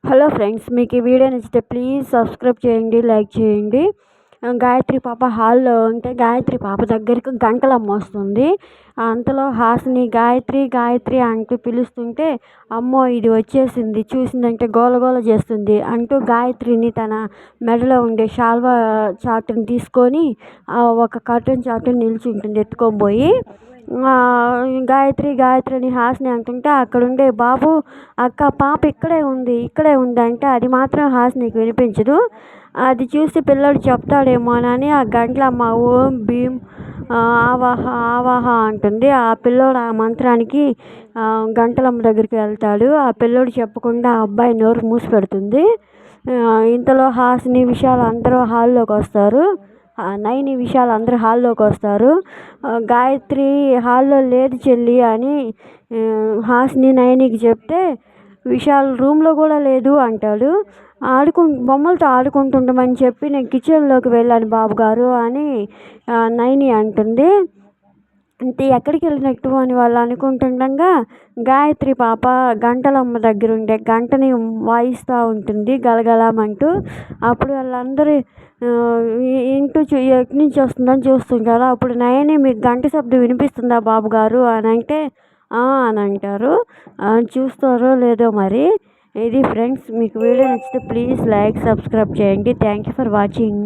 Hello friends, మీకు ఈ video నచ్చితే ప్లీజ్ సబ్స్క్రైబ్ చేయండి, లైక్ చేయండి. గాయత్రి పాప హాల్లో ఉంటే గాయత్రి పాప దగ్గరికి గంటలమ్మ వస్తుంది. అంతలో హాసిని గాయత్రి గాయత్రి అంటూ పిలుస్తుంటే, అమ్మో ఇది వచ్చేసింది, చూసిందంటే గోలగోల చేస్తుంది అంటూ గాయత్రిని తన మెడలో ఉండే శాల్వా చాటుని తీసుకొని ఒక కర్టన్ చాటుని నిల్చుంటుంది ఎత్తుకొని పోయి. గాయత్రి గాయత్రి అని హాసిని అంటుంటే అక్కడుండే బాబు, అక్క పాప ఇక్కడే ఉంది అంటే అది మాత్రం హాసినికి వినిపించదు. అది చూసి పిల్లడు చెప్తాడేమోనని ఆ గంటలమ్మ ఓం భీం ఆవాహ ఆవాహ అంటుంది. ఆ పిల్లోడు ఆ మంత్రానికి గంటలమ్మ దగ్గరికి వెళ్తాడు. ఆ పిల్లోడు చెప్పకుండా ఆ అబ్బాయి నోరు మూసి పెడుతుంది. ఇంతలో హాసిని విశాల్ అందరూ హాల్లోకి వస్తారు. నైని విశాల్ అందరూ హాల్లోకి వస్తారు. గాయత్రి హాల్లో లేదు చెల్లి అని హాసిని నైనికి చెప్తే, విశాల్ రూమ్లో కూడా లేదు అంటాడు. బొమ్మలతో ఆడుకుంటుండమని చెప్పి నేను కిచెన్లోకి వెళ్ళాను బాబుగారు అని నైని అంటుంది. అంటే ఎక్కడికి వెళ్ళినట్టు అని వాళ్ళు అనుకుంటుండగా గాయత్రి పాప గంటలమ్మ దగ్గర ఉండే గంటని వాయిస్తూ ఉంటుంది గలగలమంటూ. అప్పుడు వాళ్ళందరూ ఎటు నుంచి వస్తుందని చూస్తుంటారు. అప్పుడు నయని మీకు గంట శబ్దం వినిపిస్తుందా బాబుగారు అని అంటే అని అంటారు. చూస్తారో లేదో మరి. ఇది ఫ్రెండ్స్, మీకు వీడియో నచ్చితే ప్లీజ్ లైక్ సబ్స్క్రైబ్ చేయండి. Thank you for watching.